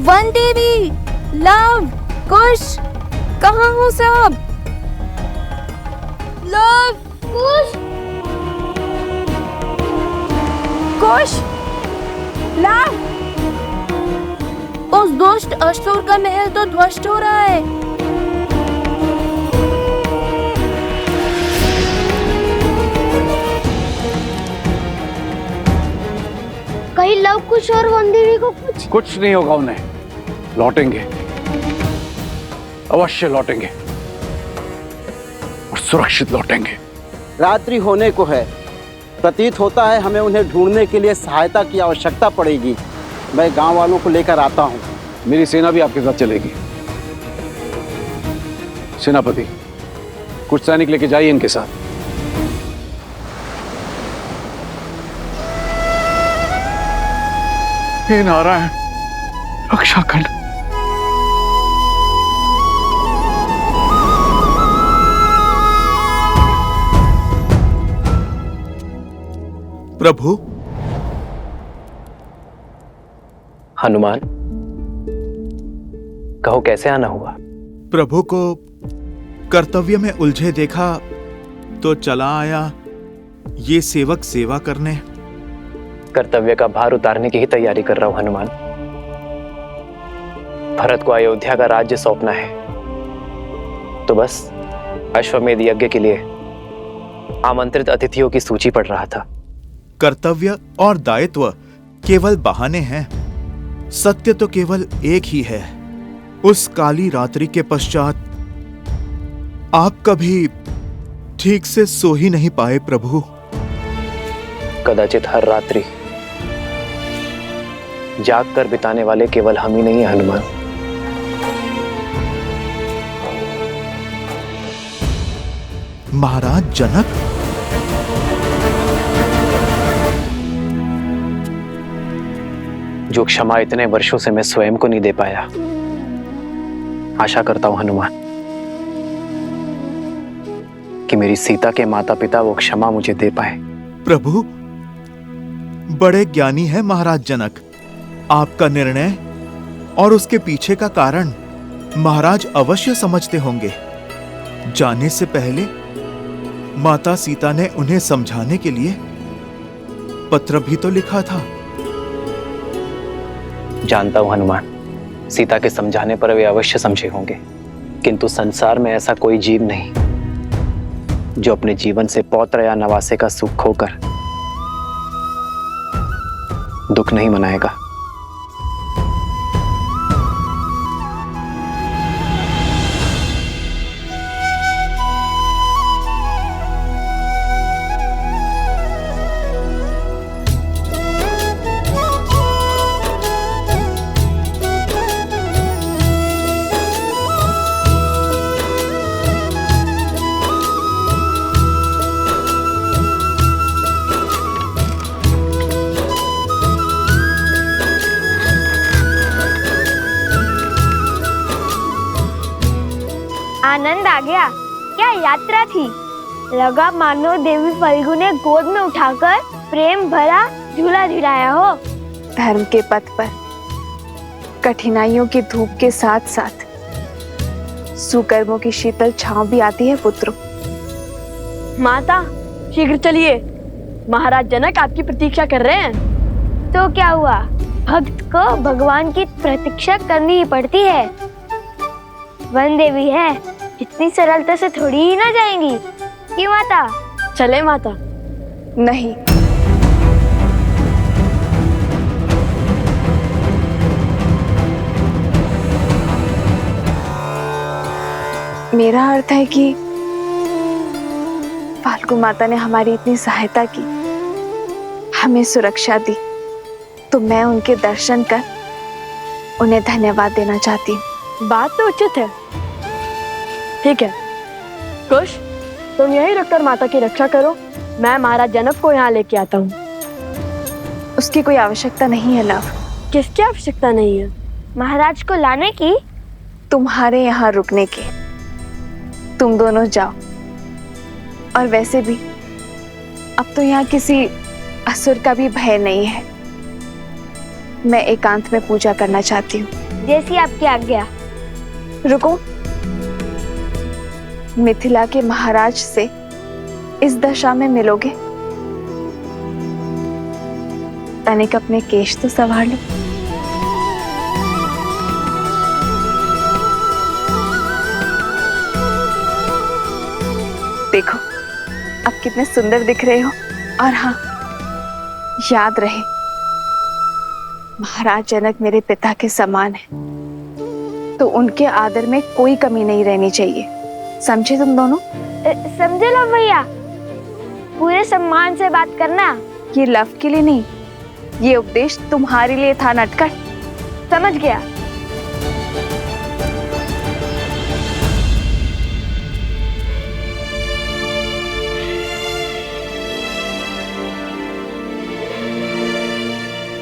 One देवी, love, कुश, कहाँ हो सब? लव, कुश, कुश, लव। उस दुष्ट असुर का महल तो ध्वस्त हो रहा है। कहीं लव, कुश और वन देवी को कुछ नहीं होगा उन्हें। लौटेंगे, अवश्य लौटेंगे और सुरक्षित लौटेंगे। रात्रि होने को है, प्रतीत होता है हमें उन्हें ढूंढने के लिए सहायता की आवश्यकता पड़ेगी। मैं गांव वालों को लेकर आता हूं। मेरी सेना भी आपके साथ चलेगी। सेनापति, कुछ सैनिक लेके जाइए इनके साथ। हे नारायण, रक्षा कर। प्रभु। हनुमान, कहो कैसे आना हुआ? प्रभु को कर्तव्य में उलझे देखा तो चला आया ये सेवक सेवा करने। कर्तव्य का भार उतारने की ही तैयारी कर रहा हूं हनुमान। भरत को अयोध्या का राज्य सौंपना है, तो बस अश्वमेध यज्ञ के लिए आमंत्रित अतिथियों की सूची पढ़ रहा था। कर्तव्य और दायित्व केवल बहाने हैं, सत्य तो केवल एक ही है। उस काली रात्रि के पश्चात आप कभी ठीक से सो ही नहीं पाए प्रभु। कदाचित हर रात्रि जाग कर बिताने वाले केवल हम ही नहीं हैं हनुमान। महाराज जनक, जो क्षमा इतने वर्षों से मैं स्वयं को नहीं दे पाया, आशा करता हूं हनुमान कि मेरी सीता के माता पिता वो क्षमा मुझे दे पाए। प्रभु, बड़े ज्ञानी है महाराज जनक। आपका निर्णय और उसके पीछे का कारण महाराज अवश्य समझते होंगे। जाने से पहले माता सीता ने उन्हें समझाने के लिए पत्र भी तो लिखा था। जानता हूं हनुमान, सीता के समझाने पर वे अवश्य समझे होंगे, किंतु संसार में ऐसा कोई जीव नहीं जो अपने जीवन से पौत्र या नवासे का सुख खोकर दुख नहीं मनाएगा। आनंद आ गया। क्या यात्रा थी। लगा मानो देवी फल्गु ने गोद में उठाकर प्रेम भरा झूला झुलाया हो। धर्म के पथ पर कठिनाइयों की धूप के साथ साथ सुकर्मों की शीतल छांव भी आती है पुत्रों। माता, शीघ्र चलिए, महाराज जनक आपकी प्रतीक्षा कर रहे हैं। तो क्या हुआ, भक्त को भगवान की प्रतीक्षा करनी ही पड़ती है। वन देवी है, इतनी सरलता से थोड़ी ही ना जाएंगी कि माता। चले माता। नहीं, मेरा अर्थ है कि फाल्गु माता ने हमारी इतनी सहायता की, हमें सुरक्षा दी, तो मैं उनके दर्शन कर उन्हें धन्यवाद देना चाहती हूँ। बात तो उचित है। ठीक है कुश, तुम यहीं रुककर माता की रक्षा करो, मैं महाराज जनक को यहाँ लेके आता हूँ। उसकी कोई आवश्यकता नहीं है लव। किसकी आवश्यकता नहीं है? महाराज को लाने की? तुम्हारे यहाँ रुकने की। तुम दोनों जाओ। और वैसे भी अब तो यहाँ किसी असुर का भी भय नहीं है। मैं एकांत में पूजा करना चाहती हूँ। जैसी आपकी आज्ञा। रुको, मिथिला के महाराज से इस दशा में मिलोगे? तनिक अपने केश तो संवार लो। देखो अब कितने सुंदर दिख रहे हो। और हाँ, याद रहे, महाराज जनक मेरे पिता के समान है, तो उनके आदर में कोई कमी नहीं रहनी चाहिए। समझे तुम दोनों? समझे लो भैया, पूरे सम्मान से बात करना। ये लव के लिए नहीं, ये उपदेश तुम्हारे लिए था नटखट। समझ गया।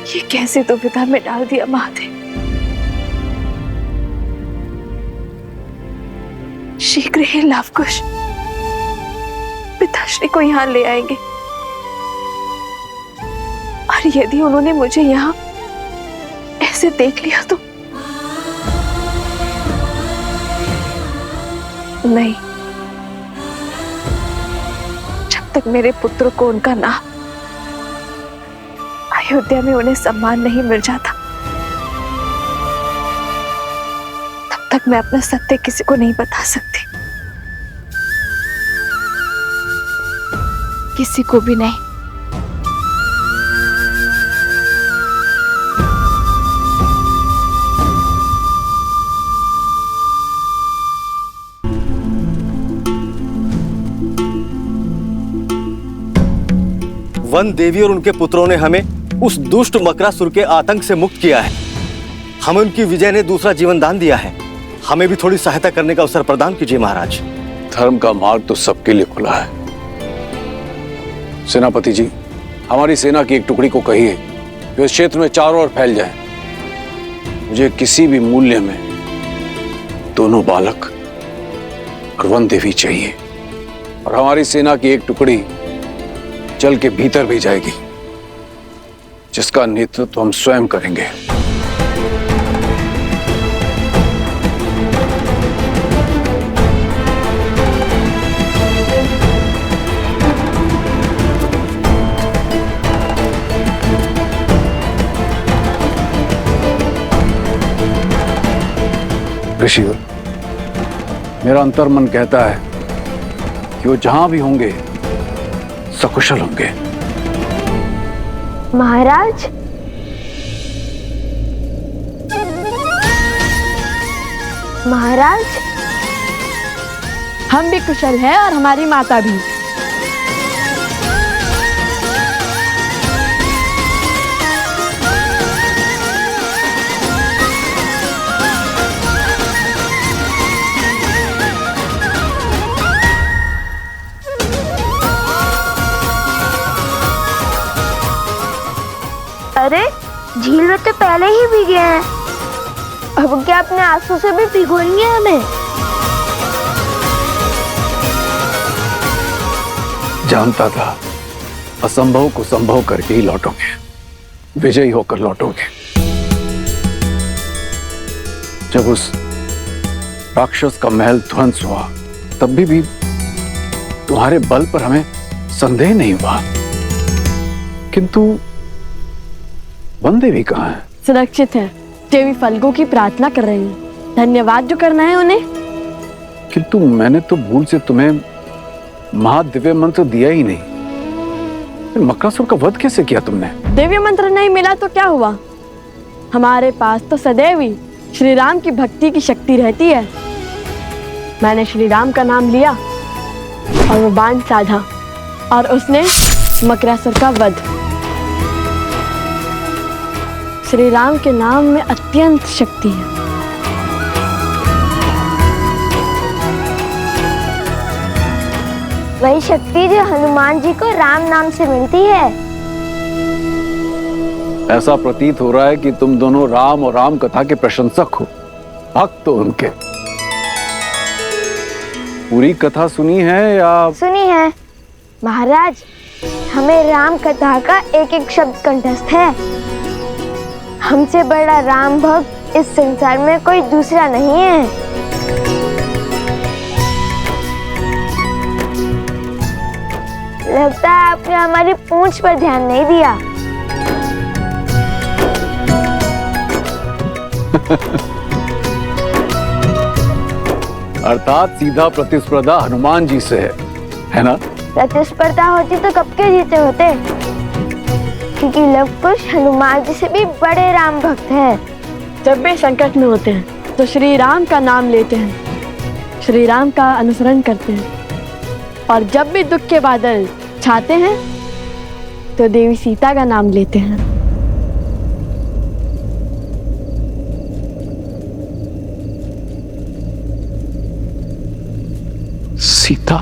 ये कैसे दुविधा में डाल दिया महादेव। शीघ्र ही लवकुश पिताश्री को यहाँ ले आएंगे, और यदि उन्होंने मुझे यहाँ ऐसे देख लिया तो नहीं। जब तक मेरे पुत्र को उनका नाम अयोध्या में उन्हें सम्मान नहीं मिल जाता, तब तक मैं अपना सत्य किसी को नहीं बता सकती, किसी को भी नहीं। वन देवी और उनके पुत्रों ने हमें उस दुष्ट मकरासुर के आतंक से मुक्त किया है। हमें उनकी विजय ने दूसरा जीवन दान दिया है। हमें भी थोड़ी सहायता करने का अवसर प्रदान कीजिए महाराज। धर्म का मार्ग तो सबके लिए खुला है। सेनापति जी, हमारी सेना की एक टुकड़ी को कहिए कि इस क्षेत्र में चारों ओर फैल जाए। मुझे किसी भी मूल्य में दोनों बालक और वन देवी चाहिए, और हमारी सेना की एक टुकड़ी जल के भीतर भी जाएगी, जिसका नेतृत्व हम स्वयं करेंगे। ऋषिवर, मेरा अंतर्मन कहता है कि वो जहां भी होंगे सकुशल होंगे। महाराज, महाराज, हम भी कुशल हैं और हमारी माता भी। अरे झील में तो पहले ही भीगे हैं, अब क्या अपने आंसू से भी भिगोएंगे हमें? जानता था असंभव को संभव करके ही लौटोगे, विजयी होकर लौटोगे। जब उस राक्षस का महल ध्वंस हुआ, तब भी तुम्हारे बल पर हमें संदेह नहीं हुआ, किंतु वन देवी कहाँ है? सुरक्षित है। देवी फल्गु की प्रार्थना कर रही हैं। धन्यवाद जो करना है उन्हें। किंतु मैंने तो भूल से तुम्हें महादिव्य मंत्र दिया ही नहीं। फिर मकरासुर का वध कैसे किया तुमने? दिव्य मंत्र नहीं मिला तो क्या हुआ? हमारे पास तो सदैव ही श्री राम की भक्ति की शक्ति रहती है। मैंने श्री राम का नाम लिया और वो बाण साधा, और उसने मकरासुर का वध। श्री राम के नाम में अत्यंत शक्ति है। वही शक्ति जो हनुमान जी को राम नाम से मिलती है। ऐसा प्रतीत हो रहा है कि तुम दोनों राम और राम कथा के प्रशंसक हो, भक्त हो उनके। पूरी कथा सुनी है या? सुनी है महाराज, हमें राम कथा का एक एक शब्द कंठस्थ है। हमसे बड़ा राम भक्त इस संसार में कोई दूसरा नहीं है। लगता है आपने हमारी पूंछ पर ध्यान नहीं दिया। अर्थात सीधा प्रतिस्पर्धा हनुमान जी से है ना? प्रतिस्पर्धा होती तो कब के जीते होते, क्योंकि लव कुश हनुमान जी से भी बड़े राम भक्त हैं। जब भी संकट में होते हैं तो श्री राम का नाम लेते हैं, श्री राम का अनुसरण करते हैं, और जब भी दुख के बादल छाते हैं तो देवी सीता का नाम लेते हैं। सीता?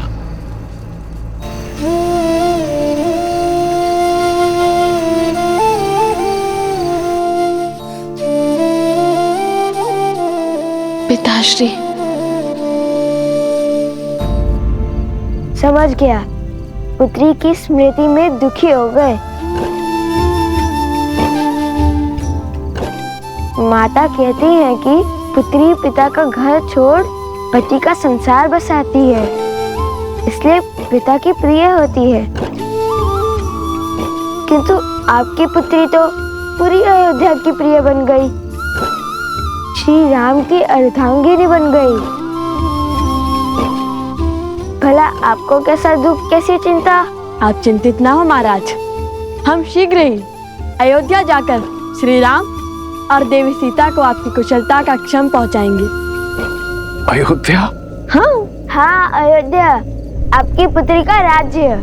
पिताश्री, समझ गया, पुत्री की स्मृति में दुखी हो गए। माता कहती है कि पुत्री पिता का घर छोड़ पति का संसार बसाती है, इसलिए पिता की प्रिय होती है। किंतु आपकी पुत्री तो पूरी अयोध्या की प्रिय बन गई, श्री राम की अर्धांगिनी बन गई। भला आपको कैसा दुख, कैसी चिंता? आप चिंतित ना हो महाराज, हम शीघ्र ही अयोध्या जाकर श्री राम और देवी सीता को आपकी कुशलता का क्षण पहुंचाएंगे। अयोध्या? हाँ, अयोध्या, आपकी पुत्री का राज्य,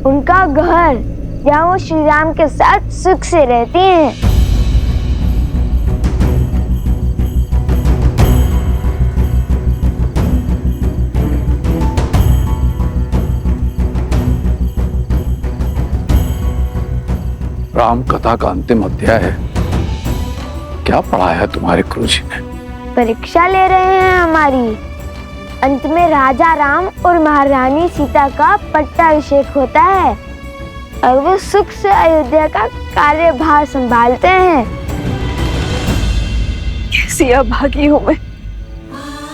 उनका घर, जहाँ वो श्री राम के साथ सुख से रहती हैं। राम कथा का अंतिम अध्याय है। क्या पढ़ाया है तुम्हारे गुरुजी ने? परीक्षा ले रहे हैं हमारी। अंत में राजा राम और महारानी सीता का पट्टाभिषेक होता है और वो सुख से अयोध्या का कार्यभार संभालते हैं। कैसी अभागी हूँ मैं,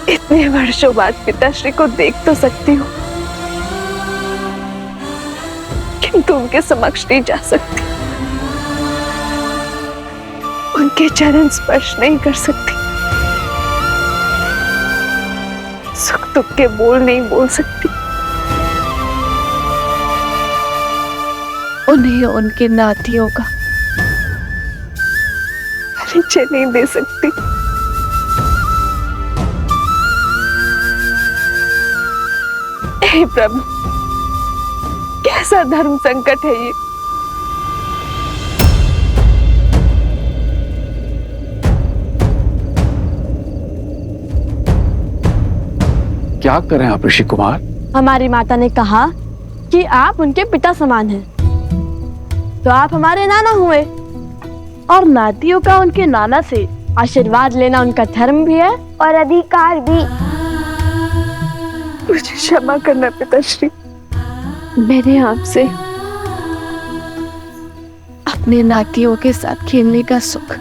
इतने वर्षों बाद पिताश्री को देख तो सकती हूँ, किंतु उनके समक्ष नहीं जा सकती, उनके चरण स्पर्श नहीं कर सकती, सुख दुख के बोल नहीं बोल सकती, उन्हें उनके नातियों का परिचय नहीं दे सकती। हे प्रभु, कैसा धर्म संकट है ये। क्या करें आप ऋषि कुमार? हमारी माता ने कहा कि आप उनके पिता समान हैं, तो आप हमारे नाना हुए, और नातियों का उनके नाना से आशीर्वाद लेना उनका धर्म भी है और अधिकार भी। मुझे क्षमा करना पिताश्री, मैंने आपसे अपने नातियों के साथ खेलने का सुख,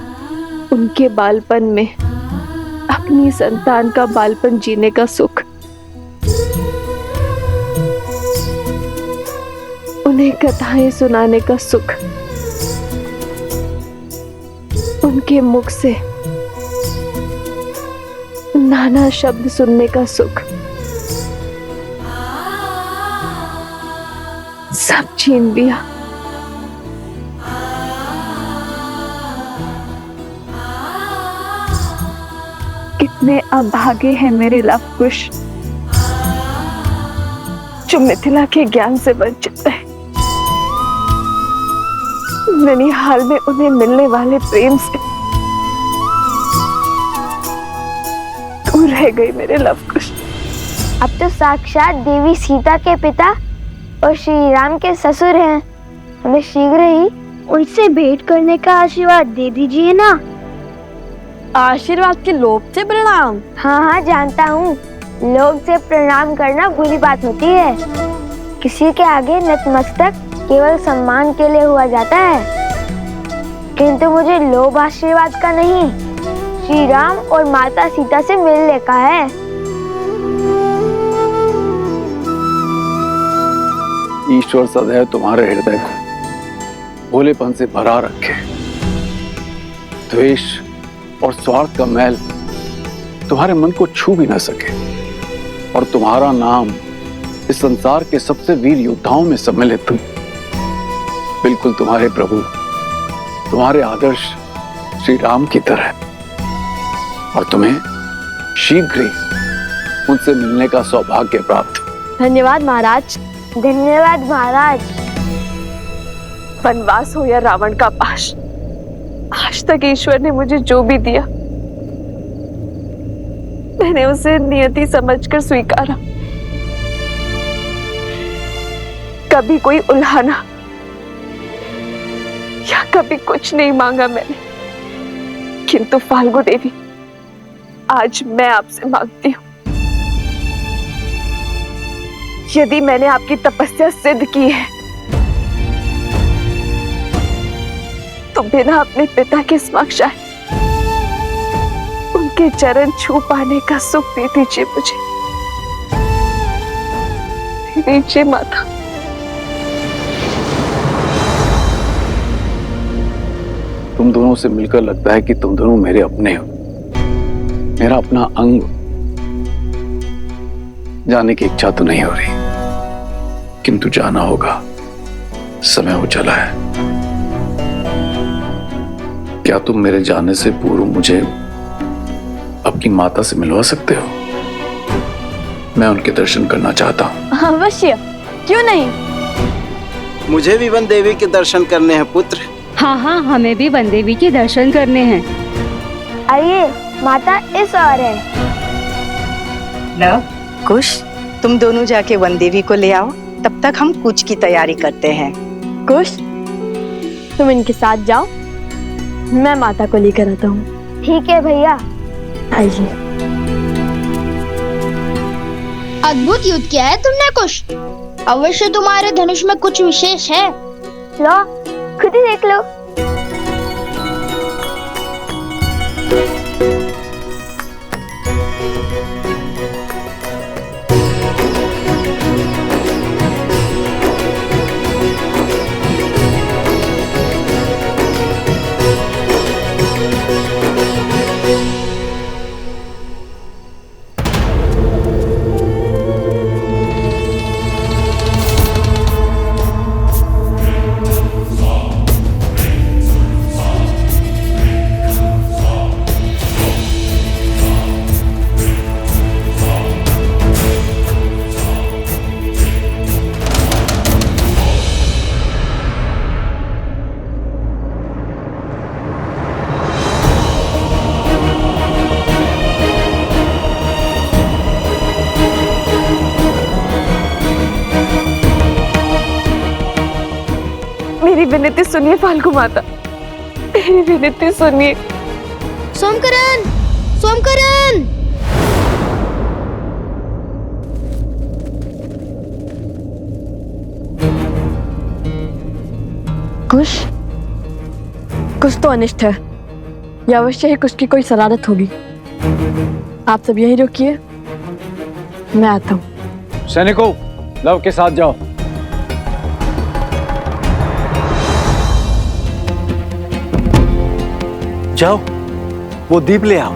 उनके बालपन में अपनी संतान का बालपन जीने का सुख, उन्हें कथाएं सुनाने का सुख, उनके मुख से नाना शब्द सुनने का सुख सब छीन लिया। कितने अभागे हैं मेरे लव कुश, जो मिथिला के ज्ञान से वंचित है। ननिहाल में उन्हें मिलने वाले प्रेम से दूर रह गई मेरे लव कुश। अब तो साक्षात देवी सीता के पिता और श्री राम के ससुर हैं। हमें शीघ्र ही उनसे भेंट करने का आशीर्वाद दे दीजिए ना। आशीर्वाद के लोभ से प्रणाम। हाँ, जानता हूँ, लोग से प्रणाम करना बुरी बात होती है। किसी के आगे नतमस्तक केवल सम्मान के लिए हुआ जाता है, किंतु मुझे लोभ आशीर्वाद का नहीं, श्री राम और माता सीता से मिलने का है। ईश्वर सदैव तुम्हारे हृदय को भोलेपन से भरा रखे। द्वेष और स्वार्थ का मैल तुम्हारे मन को छू भी न सके और तुम्हारा नाम इस संसार के सबसे वीर योद्धाओं में सम्मिलित हो। बिल्कुल तुम्हारे प्रभु, तुम्हारे आदर्श श्री राम की तरह, और तुम्हें शीघ्र ही उनसे मिलने का सौभाग्य प्राप्त हो। धन्यवाद महाराज। धन्यवाद महाराज। वनवास हो या रावण का पाश, आज तक ईश्वर ने मुझे जो भी दिया मैंने उसे नियति समझकर स्वीकारा। कभी कोई उल्हाना या कभी कुछ नहीं मांगा मैंने, किंतु फाल्गु देवी आज मैं आपसे मांगती हूं, यदि मैंने आपकी तपस्या सिद्ध की है तो बिना अपने पिता के समक्ष आए उनके चरण छू पाने का सुख दे दीजिए मुझे। दे दीजिए माता। तुम दोनों से मिलकर लगता है कि तुम दोनों मेरे अपने हो, मेरा अपना अंग। जाने की इच्छा तो नहीं हो रही, किंतु जाना होगा, समय हो चला है। क्या तुम मेरे जाने से पूर्व मुझे अपनी माता से मिलवा सकते हो? मैं उनके दर्शन करना चाहता हूँ। अवश्य, क्यों नहीं। मुझे भी वन देवी के दर्शन करने हैं पुत्र। हाँ हाँ, हमें भी वन देवी के दर्शन करने हैं। आइए, माता इस ओर है। लव, कुश, तुम दोनों जाके वन देवी को ले आओ, तब तक हम कूच की तैयारी करते हैं। कुश, तुम इनके साथ जाओ, मैं माता को लेकर आता हूँ। ठीक है भैया। आइए। अद्भुत युद्ध किया है तुमने कुश। अवश्य तुम्हारे धनुष में कुछ विशेष है। लो, खुद ही देख लो। मेरी विनती सुनिए फाल्गु माता, मेरी विनती सुनिए। सोमकरण, सोमकरण। कुश, कुछ तो अनिष्ट है। या अवश्य ही कुछ की कोई शरारत होगी। आप सब यही रुकिए, मैं आता हूँ। सैनिकों, लव के साथ जाओ। जाओ, वो दीप ले आओ।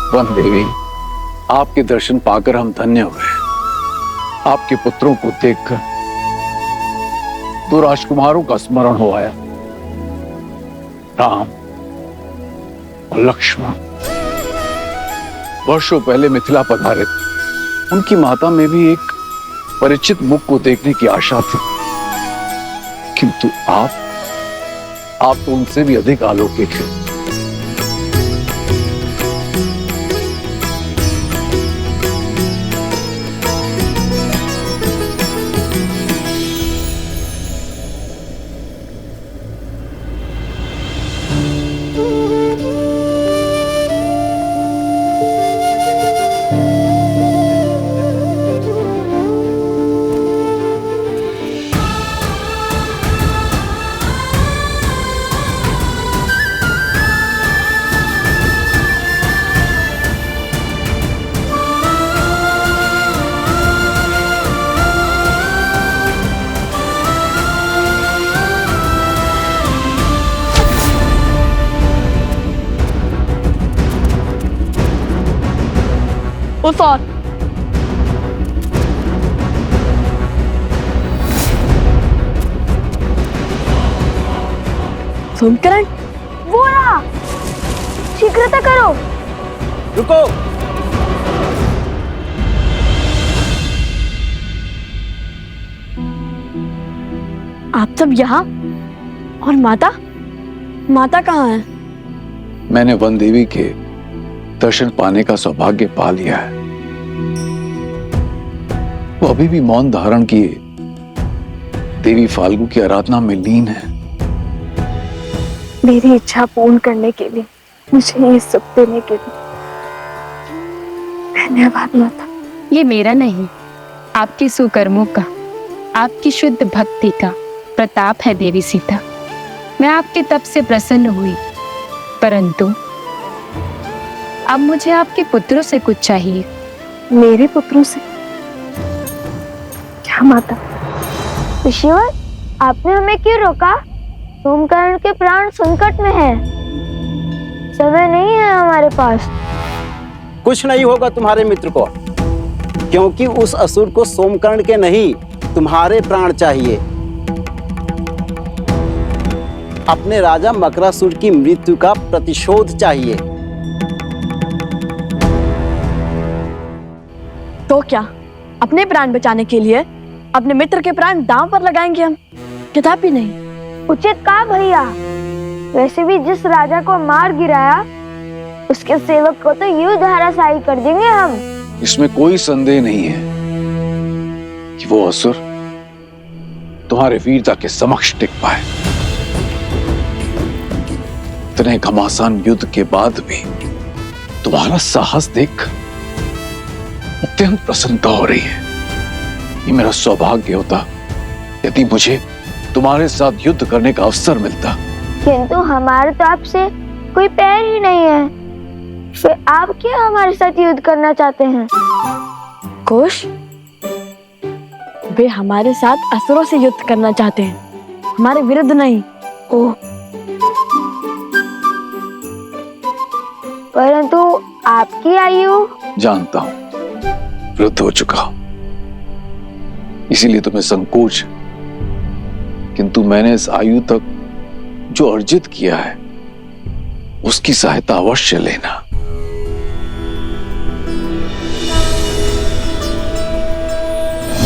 वन देवी, आपके दर्शन पाकर हम धन्य हुए। आपके पुत्रों को देखकर दो राजकुमारों का स्मरण हो आया, राम और लक्ष्मण। वर्षों पहले मिथिला पधारे, उनकी माता में भी एक परिचित मुख को देखने की आशा थी, किंतु आप तो उनसे भी अधिक अलौकिक हैं। उस और सोमकरण, वो रहा, शीघ्रता करो। रुको। आप सब यहाँ, और माता माता कहाँ है? मैंने वन देवी के दर्शन पाने का सौभाग्य पा लिया है। वो अभी भी मौन धारण किए देवी फाल्गु की आराधना में लीन है। मेरी इच्छा पूर्ण करने के लिए, मुझे ये सुख देने के लिए धन्यवाद माता। ये मेरा नहीं, आपके सुकर्मों का, आपकी शुद्ध भक्ति का प्रताप है देवी सीता। मैं आपके तप से प्रसन्न हुई, परंतु अब मुझे आपके पुत्रों से कुछ चाहिए। मेरे पुत्रों से? क्या माता? ऋषिवर, आपने हमें क्यों रोका? सोमकर्ण के प्राण संकट में हैं। समय नहीं है हमारे पास। कुछ नहीं होगा तुम्हारे मित्र को, क्योंकि उस असुर को सोमकर्ण के नहीं, तुम्हारे प्राण चाहिए। अपने राजा मकरासुर की मृत्यु का प्रतिशोध चाहिए। तो क्या अपने प्राण बचाने के लिए अपने मित्र के प्राण दांव पर लगाएंगे हम? कदापि नहीं। उचित कहा भैया। वैसे भी जिस राजा को मार गिराया, उसके सेवक को तो यूं धराशायी कर देंगे हम। इसमें कोई संदेह नहीं है कि वो असुर तुम्हारे वीरता के समक्ष टिक पाए। इतने घमासान युद्ध के बाद भी तुम्हारा साहस देख अत्यंत प्रसन्नता हो रही है। ये मेरा सौभाग्य होता यदि मुझे तुम्हारे साथ युद्ध करने का अवसर मिलता। किंतु हमारे तो आपसे कोई पैर ही नहीं है, फिर आप क्या हमारे साथ युद्ध करना चाहते हैं? कुश, वे हमारे साथ असुरों से युद्ध करना चाहते हैं, हमारे विरुद्ध नहीं। ओह, परंतु आपकी आयु? जानता हूं वृद्ध हो चुका हूं, इसीलिए तुम्हें संकोच, किंतु मैंने इस आयु तक जो अर्जित किया है उसकी सहायता अवश्य लेना।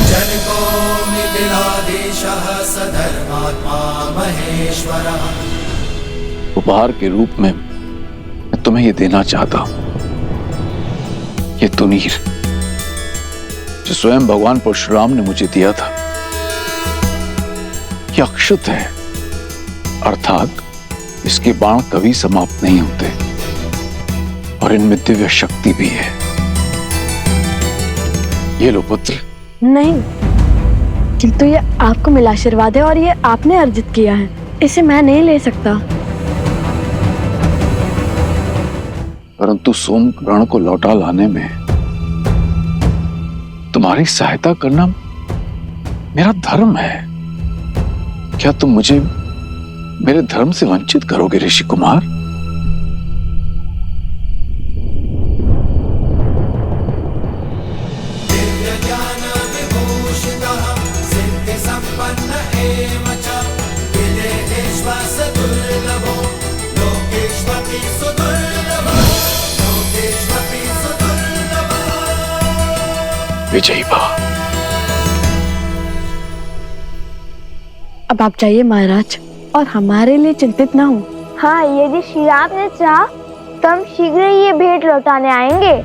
जनको मिथिलादेशः सधर्मात्मा महेश्वरः। उपहार के रूप में मैं तुम्हें ये देना चाहता हूं, ये तुनीर जो स्वयं भगवान परशुराम ने मुझे दिया था। ये अक्षत है, अर्थात इसके बाण कभी समाप्त नहीं होते और इनमें दिव्य शक्ति भी है। ये लो पुत्र। नहीं, किंतु ये आपको मिला आशीर्वाद है और ये आपने अर्जित किया है, इसे मैं नहीं ले सकता। परंतु सोमकर्ण को लौटा लाने में तुम्हारी सहायता करना मेरा धर्म है। क्या तुम मुझे मेरे धर्म से वंचित करोगे ऋषि कुमार? विजयी भव। अब आप जाइए महाराज और हमारे लिए चिंतित ना हो। हाँ, यदि श्री राम ने चाहा तो हम शीघ्र ही ये भेंट लौटाने आएंगे।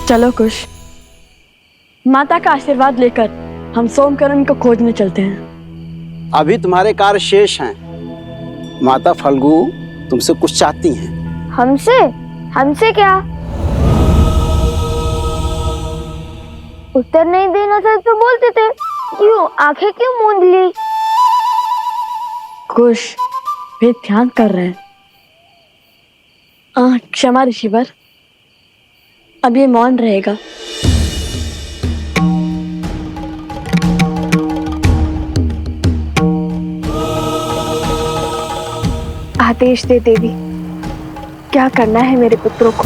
चलो कुश, माता का आशीर्वाद लेकर हम सोमकरण को खोजने चलते हैं। अभी तुम्हारे कार्य शेष हैं। माता फल्गु तुमसे कुछ चाहती हैं। हमसे? हमसे क्या? उत्तर नहीं देना था तो बोलते थे, क्यों आंखें क्यों मूंद ली? कुश, वे ध्यान कर रहे हैं। क्षमा ऋषिवर, अब ये मौन रहेगा। आदेश दे देवी, क्या करना है मेरे पुत्रों को?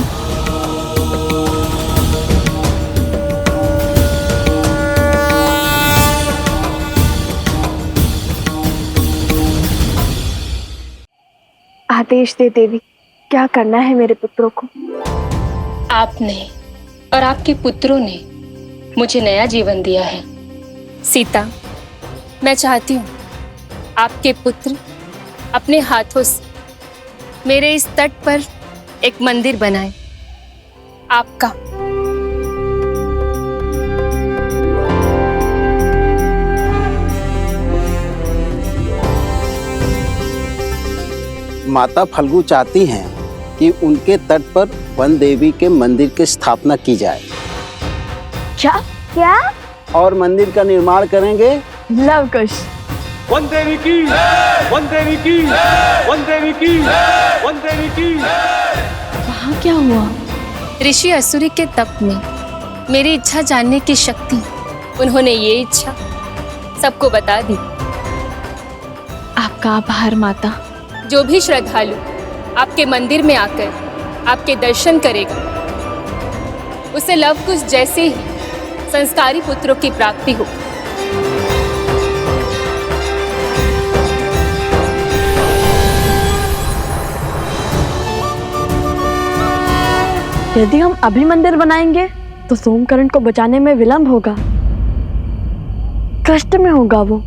आदेश दे देवी, क्या करना है मेरे पुत्रों को? आपने और आपके पुत्रों ने मुझे नया जीवन दिया है। सीता, मैं चाहती हूँ आपके पुत्र अपने हाथों से मेरे इस तट पर एक मंदिर बनाएं। आपका। माता फल्गु चाहती हैं कि उनके तट पर वन देवी के मंदिर की स्थापना की जाए। क्या? क्या? और मंदिर का निर्माण करेंगे। लव कुश। वन देवी की, वन देवी की, वन देवी की, वन देवी की। वहाँ क्या हुआ? ऋषि असुरी के तप में मेरी इच्छा जानने की शक्ति, उन्होंने ये इच्छा सबको बता दी। आपका आभार माता। जो भी श्रद्धालु आपके मंदिर में आकर आपके दर्शन करेगा, उसे लव कुश जैसे ही संस्कारी पुत्रों की प्राप्ति हो। यदि हम अभी मंदिर बनाएंगे तो सोमकरण को बचाने में विलंब होगा, कष्ट में होगा वो।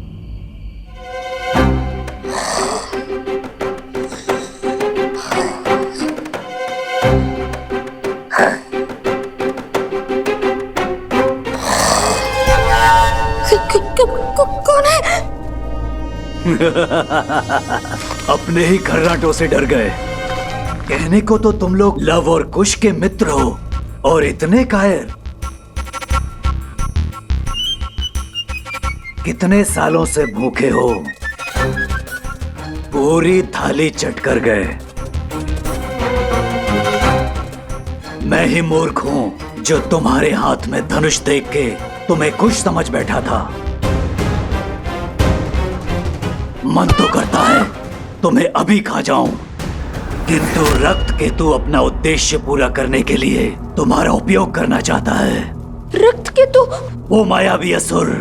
कौन है? अपने ही खर्राटों से डर गए। कहने को तो तुम लोग लव और कुश के मित्र हो और इतने कायर। कितने सालों से भूखे हो, पूरी थाली चट कर गए। मैं ही मूर्ख हूं जो तुम्हारे हाथ में धनुष देख के तुम्हें खुश समझ बैठा था। मन तो करता है तुम्हें अभी खा जाऊं, किंतु रक्त केतु अपना उद्देश्य पूरा करने के लिए तुम्हारा उपयोग करना चाहता है। रक्त केतु? वो मायावी असुर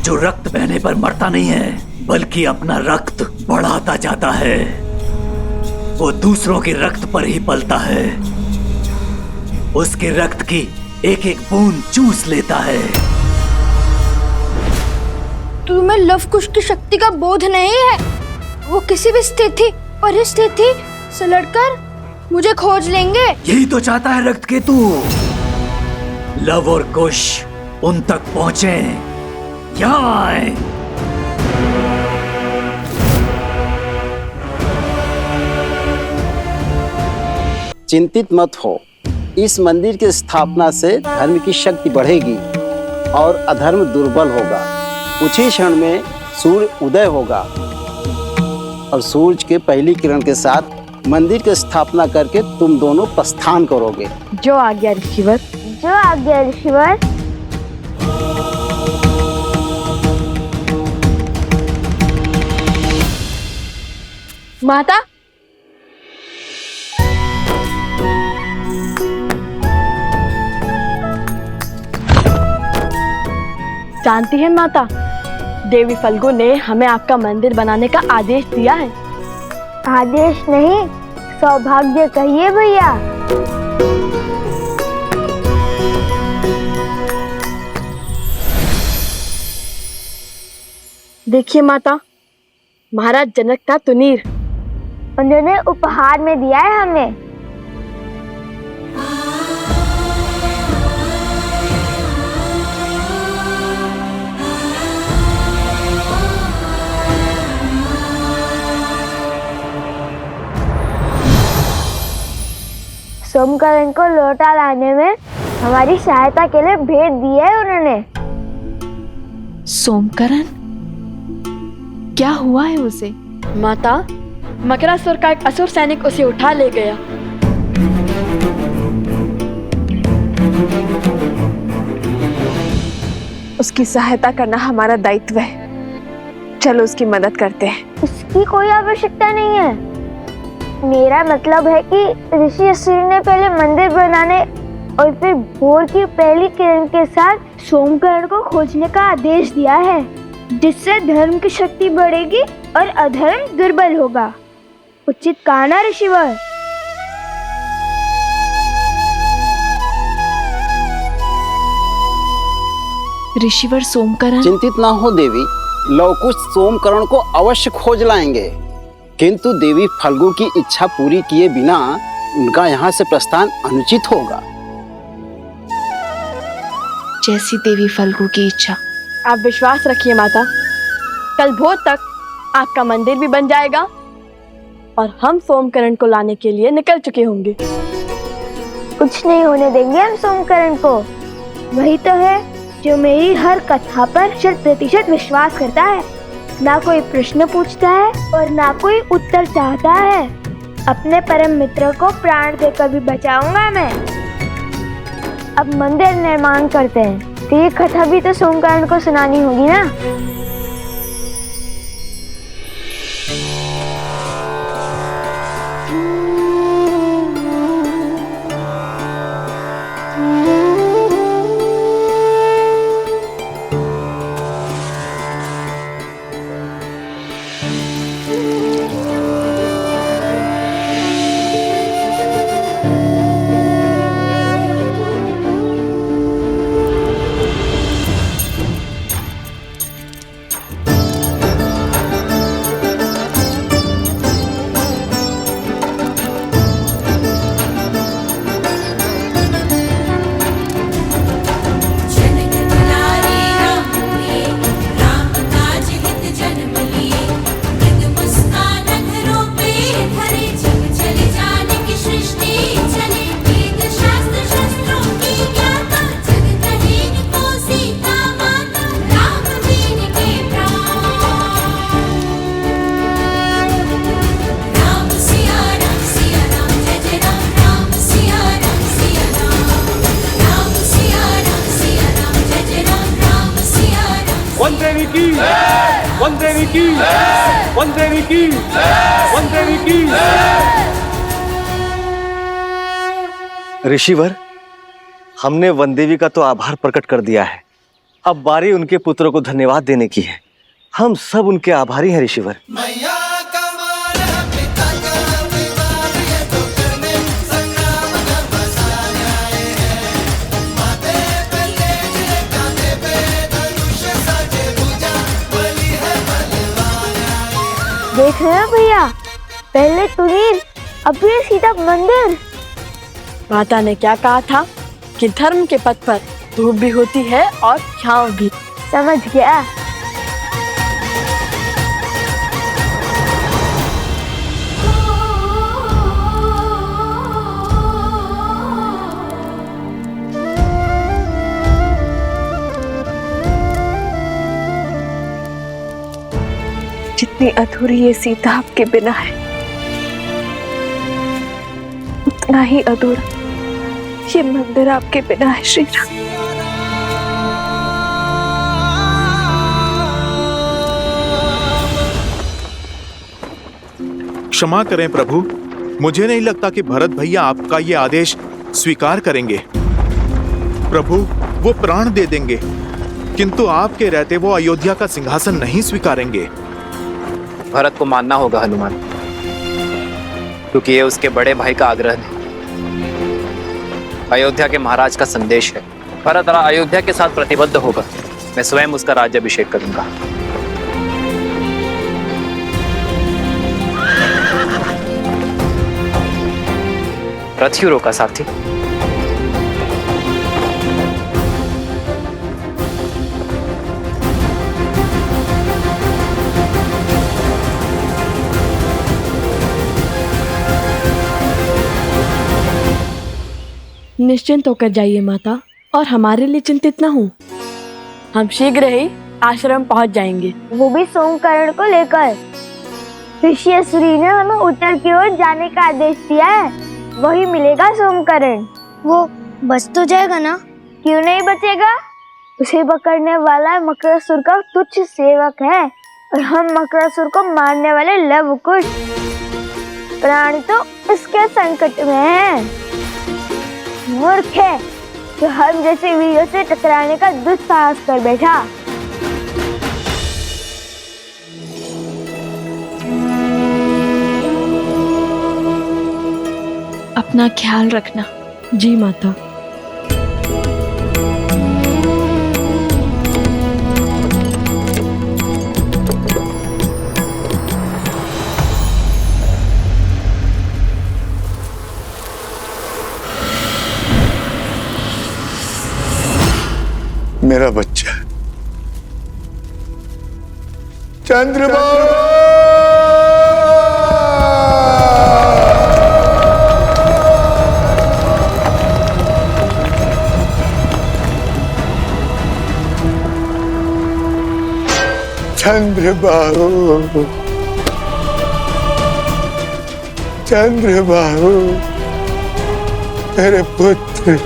जो रक्त बहने पर मरता नहीं है, बल्कि अपना रक्त बढ़ाता जाता है। वो दूसरों के रक्त पर ही पलता है, उसके रक्त की एक एक बूंद चूस लेता है। तुम्हें लव कुश की शक्ति का बोध नहीं है? वो किसी भी स्थिति परिस्थिति से लड़कर मुझे खोज लेंगे। यही तो चाहता है रक्त केतु। लव और कुश उन तक पहुंचे, यहाँ आए। चिंतित मत हो, इस मंदिर की स्थापना से धर्म की शक्ति बढ़ेगी और अधर्म दुर्बल होगा। कुछ ही क्षण में सूर्य उदय होगा और सूरज के पहली किरण के साथ मंदिर की स्थापना करके तुम दोनों प्रस्थान करोगे। जो आज्ञा ऋषिवर। जो आज्ञा ऋषिवर। माता, जानती है माता, देवी फल्गु ने हमें आपका मंदिर बनाने का आदेश दिया है। आदेश नहीं, सौभाग्य कहिए भैया। देखिए माता, महाराज जनक का तुनीर उन्होंने उपहार में दिया है हमें। सोमकरण को लौटा लाने में हमारी सहायता के लिए भेंट दी है उन्होंने। सोमकरण, क्या हुआ है उसे? माता, मकरासुर का एक असुर सैनिक उसे उठा ले गया। उसकी सहायता करना हमारा दायित्व है। चलो उसकी मदद करते हैं। उसकी कोई आवश्यकता नहीं है। मेरा मतलब है कि ऋषि असुर ने पहले मंदिर बनाने और फिर भोर की पहली किरण के साथ सोमकरण को खोजने का आदेश दिया है, जिससे धर्म की शक्ति बढ़ेगी और अधर्म दुर्बल होगा। उचित कहा ना ऋषिवर? ऋषिवर सोमकरण। चिंतित ना हो देवी, लवकुश सोमकरण को अवश्य खोज लाएंगे, किंतु देवी फल्गु की इच्छा पूरी किए बिना उनका यहाँ से प्रस्थान अनुचित होगा। जैसी देवी फल्गु की इच्छा। आप विश्वास रखिए माता, कल भोर तक आपका मंदिर भी बन जाएगा और हम सोमकरण को लाने के लिए निकल चुके होंगे। कुछ नहीं होने देंगे हम सोमकरण को। वही तो है जो मेरी हर कथा पर 100% विश्वास करता है। ना कोई प्रश्न पूछता है और ना कोई उत्तर चाहता है। अपने परम मित्र को प्राण देकर भी बचाऊंगा मैं। अब मंदिर निर्माण करते हैं, तो ये कथा भी तो सोमकरण को सुनानी होगी ना। ऋषिवर, हमने वनदेवी का तो आभार प्रकट कर दिया है। अब बारी उनके पुत्रों को धन्यवाद देने की है। हम सब उनके आभारी हैं ऋषिवर। देख रहे हो भैया, पहले तुनीर, अब ये सीधा मंदिर। माता ने क्या कहा था कि धर्म के पथ पर धूप भी होती है और छांव भी। समझ गया। जितनी अधूरी ये सीता आपके बिना है, उतना ही अधूरा ये मंदिर आपके बिना है श्री राम। क्षमा करें प्रभु, मुझे नहीं लगता कि भरत भैया आपका ये आदेश स्वीकार करेंगे। प्रभु, वो प्राण दे देंगे किंतु आपके रहते वो अयोध्या का सिंहासन नहीं स्वीकारेंगे। भरत को मानना होगा हनुमान, क्योंकि ये उसके बड़े भाई का आग्रह है, अयोध्या के महाराज का संदेश है। भरत अयोध्या के साथ प्रतिबद्ध होगा। मैं स्वयं उसका राज्याभिषेक करूंगा। रथ क्यों रोका सारथी? निश्चिंत होकर जाइए माता, और हमारे लिए चिंतित न हो। हम शीघ्र ही आश्रम पहुंच जाएंगे। वो भी सोमकर्ण को लेकर। ऋषि असुरी ने हमें उत्तर की ओर जाने का आदेश दिया है, वही मिलेगा सोमकर्ण। वो बच तो जाएगा ना? क्यों नहीं बचेगा? उसे पकड़ने वाला मकरासुर का तुच्छ सेवक है, और हम मकरासुर को मारने वाले लवकुश प्राणी तो इसके संकट में है। मूर्ख है जो हम जैसे वीरों से टकराने का दुस्साहस कर बैठा। अपना ख्याल रखना। जी माता। मेरा बच्चा चंद्रबाबू। चंद्रबाबू, चंद्रबाबू, मेरे पुत्र।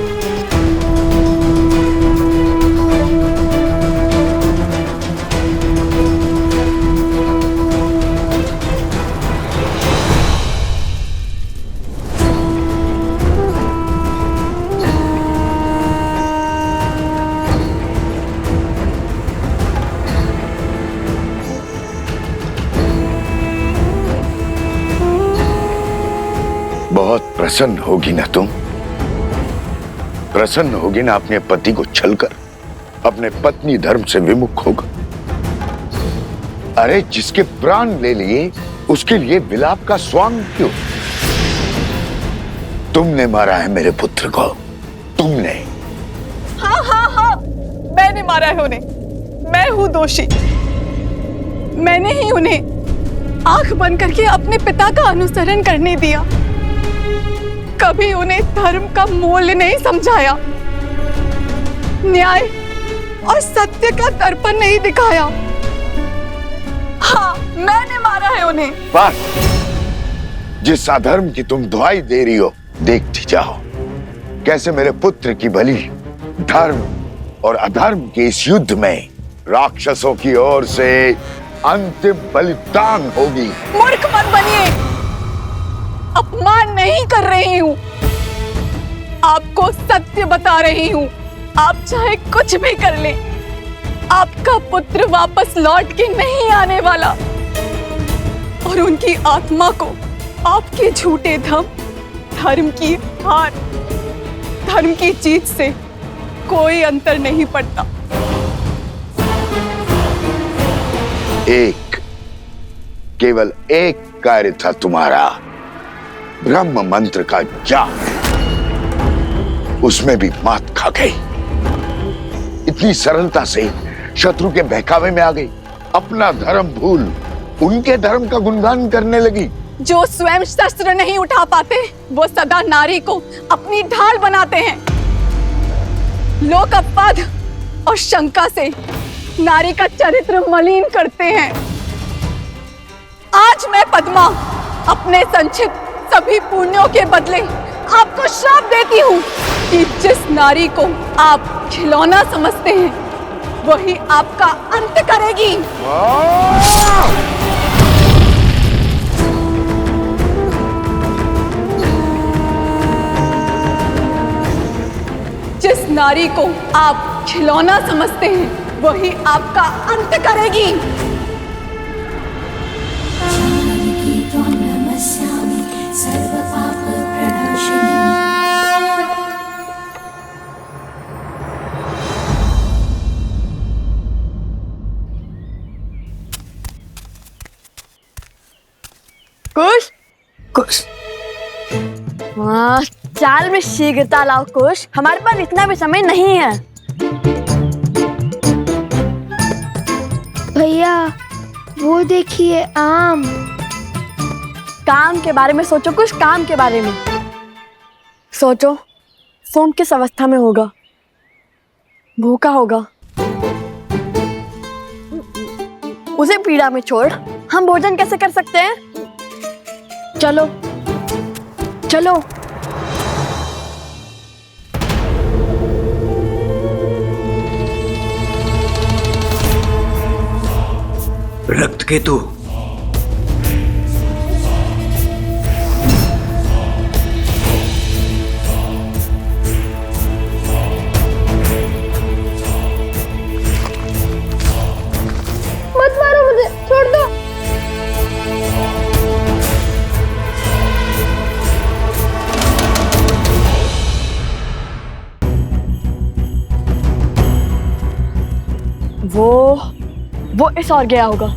बहुत प्रसन्न होगी ना तुम? प्रसन्न होगी ना अपने पति को छलकर अपने पत्नी धर्म से विमुख होगा? अरे जिसके प्राण ले लिए उसके लिए विलाप का स्वांग क्यों? तुमने मारा है मेरे पुत्र को, तुमने। हाँ हाँ हाँ, मैंने मारा है उन्हें। मैं हूं दोषी। मैंने ही उन्हें आंख बंद करके अपने पिता का अनुसरण करने दिया। कभी उन्हें धर्म का मूल्य नहीं समझाया, न्याय और सत्य का दर्पण नहीं दिखाया। हाँ, मैंने मारा है उन्हें। बस, जिस अधर्म की तुम दुहाई दे रही हो, देखती जाओ कैसे मेरे पुत्र की बलि धर्म और अधर्म के इस युद्ध में राक्षसों की ओर से अंतिम बलिदान होगी। मूर्ख मत बनिए, अपमान नहीं कर रही हूँ, आपको सत्य बता रही हूँ। आप चाहे कुछ भी कर लें, आपका पुत्र वापस लौट के नहीं आने वाला, और उनकी आत्मा को आपके झूठे धर्म की हार, धर्म की जीत से कोई अंतर नहीं पड़ता। केवल एक कार्य था तुम्हारा, ब्रह्म मंत्र का जाप, उसमें भी मात खा गई। इतनी सरलता से शत्रु के बहकावे में आ गई, अपना धर्म भूल उनके धर्म का गुणगान करने लगी। जो स्वयं शस्त्र नहीं उठा पाते, वो सदा नारी को अपनी ढाल बनाते हैं। लोक अपवाद और शंका से नारी का चरित्र मलिन करते हैं। आज मैं पद्मा अपने संचित सभी पुण्यों के बदले आपको श्राप देती हूँ कि जिस नारी को आप खिलौना समझते हैं, वही आपका अंत करेगी। जिस नारी को आप खिलौना समझते हैं, वही आपका अंत करेगी। कुश कुश, हाँ, चाल में शीघ्रता लाओ कुश, हमारे पास इतना भी समय नहीं है। भैया वो देखिए आम। काम के बारे में सोचो कुछ, काम के बारे में सोचो। सोम किस अवस्था में होगा? भूखा होगा। उसे पीड़ा में छोड़ हम भोजन कैसे कर सकते हैं? चलो चलो। रक्त केतु, मत मारो मुझे, छोड़ दो। वो इस ओर गया होगा,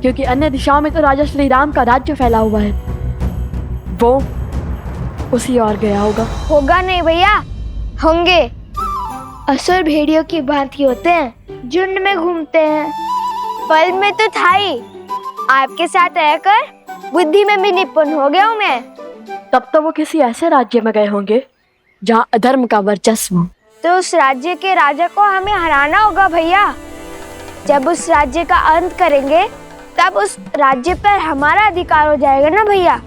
क्योंकि अन्य दिशाओं में तो राजा श्री राम का राज्य फैला हुआ है। वो उसी ओर गया होगा। होगा नहीं भैया, होंगे। असुर भेड़ियों की भांति होते हैं, झुंड में घूमते हैं। पल में तो था ही, आपके साथ रहकर बुद्धि में भी निपुण हो गया हूँ मैं। तब तो वो किसी ऐसे राज्य में गए होंगे जहाँ अधर्म का वर्चस्व हो। तो उस राज्य के राजा को हमें हराना होगा भैया। जब उस राज्य का अंत करेंगे तब उस राज्य पर हमारा अधिकार हो जाएगा ना भैया।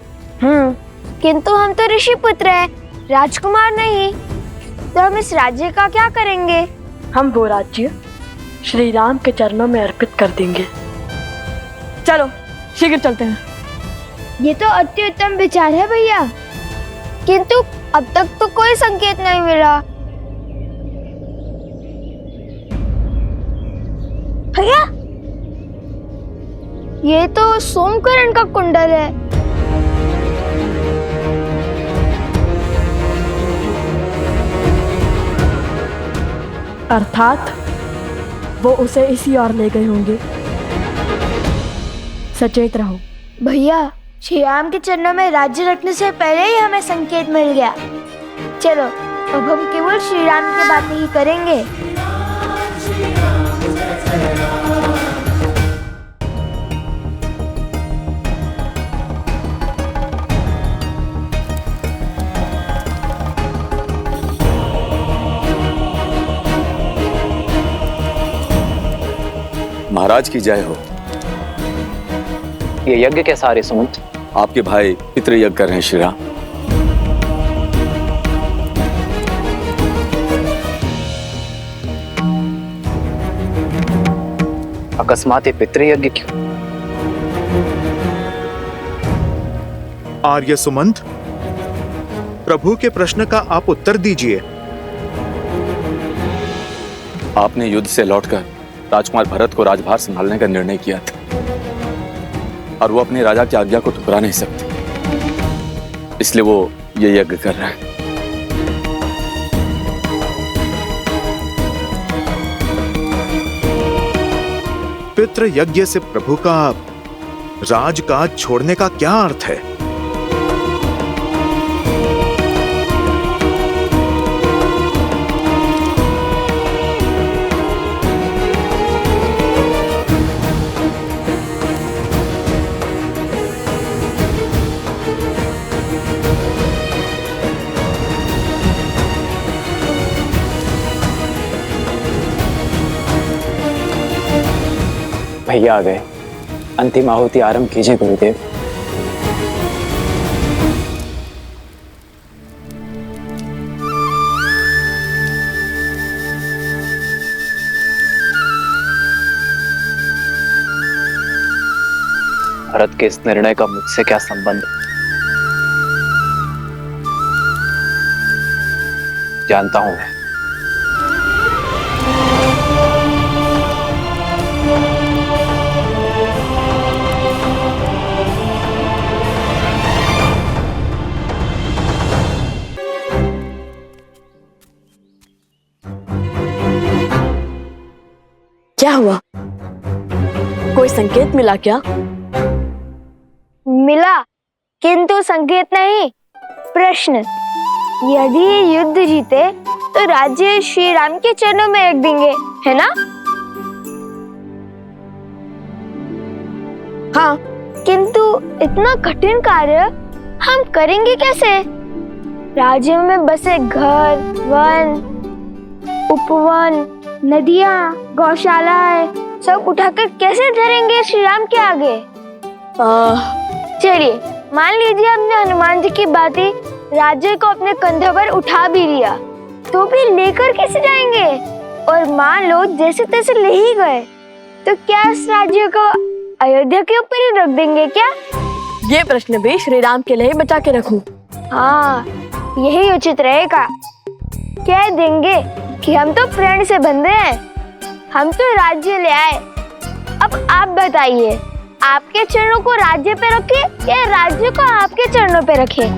किंतु हम तो ऋषि पुत्र हैं, राजकुमार नहीं। तो हम इस राज्य का क्या करेंगे? हम वो राज्य श्री राम के चरणों में अर्पित कर देंगे। चलो शीघ्र चलते हैं। ये तो अति उत्तम विचार है भैया, किंतु अब तक तो कोई संकेत नहीं मिला। भैया ये तो सोमकरण का कुंडल है। अर्थात वो उसे इसी ओर ले गए होंगे। सचेत रहो भैया, श्री राम के चरणों में राज्य रखने से पहले ही हमें संकेत मिल गया। चलो अब हम केवल श्री राम की बातें ही करेंगे। महाराज की जय हो। ये यज्ञ कैसा आ रही सुमंत? आपके भाई पितृ यज्ञ कर रहे हैं श्री राम। अकस्मात ये पितृ यज्ञ क्यों? आर्य सुमंत, प्रभु के प्रश्न का आप उत्तर दीजिए। आपने युद्ध से लौटकर राजकुमार भरत को राजभार संभालने का निर्णय किया था, और वो अपने राजा की आज्ञा को ठुकरा नहीं सकते, इसलिए वो ये यज्ञ कर रहा है। पितृ यज्ञ से प्रभु का राजकाज छोड़ने का क्या अर्थ है? भैया आ गए, अंतिम आहुति आरंभ कीजिए गुरुदेव। भरत के इस निर्णय का मुझसे क्या संबंध? जानता हूं मैं। क्या हुआ? कोई संकेत मिला क्या? मिला, किंतु संकेत नहीं, प्रश्न। यदि युद्ध जीते तो राज्य श्री राम के चरणों में रख देंगे, है ना? हाँ। किंतु इतना कठिन कार्य हम करेंगे कैसे? राज्य में बसे घर, वन, उपवन, नदियाँ, गौशालाएं सब उठाकर कैसे धरेंगे श्री राम के आगे? चलिए मान लीजिए हमने हनुमान जी की बातें राज्य को अपने कंधों पर उठा भी लिया, तो भी लेकर कैसे जाएंगे? और मान लो जैसे तैसे ले ही गए, तो क्या इस राज्य को अयोध्या के ऊपर ही रख देंगे क्या? ये प्रश्न भी श्री राम के लिए ही बचा के रखूं। हाँ, यही उचित रहेगा। कह देंगे कि हम तो प्रण से बंधे हैं, हम तो राज्य ले आए। अब आप बताइए, आपके चरणों को राज्य पे रखे या राज्य को आपके चरणों पे रखे?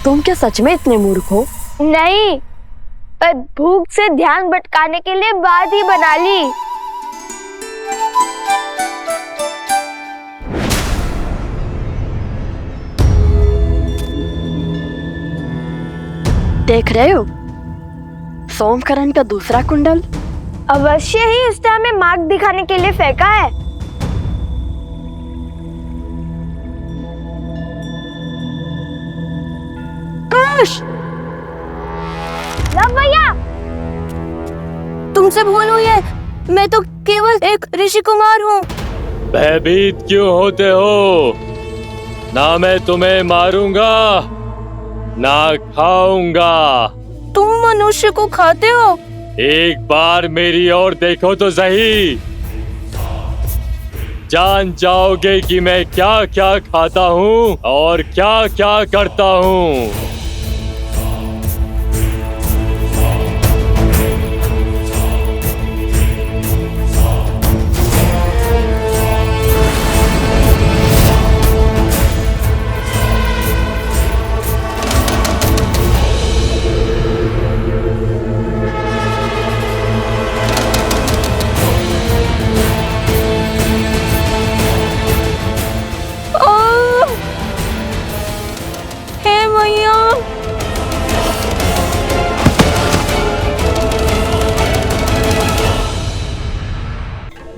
तुम क्या सच में इतने मूर्ख हो? नहीं, पर भूख से ध्यान भटकाने के लिए बात ही बना ली। देख रहे हो सोमकरण का दूसरा कुंडल? अवश्य ही उसने हमें मार्ग दिखाने के लिए फेंका है। कुश! लव भैया, तुमसे भूल हुई है, मैं तो केवल एक ऋषि कुमार हूँ। भयभीत क्यों होते हो? ना मैं तुम्हें मारूंगा ना खाऊंगा। तुम मनुष्य को खाते हो? एक बार मेरी ओर देखो तो सही, जान जाओगे कि मैं क्या क्या खाता हूँ और क्या क्या करता हूँ।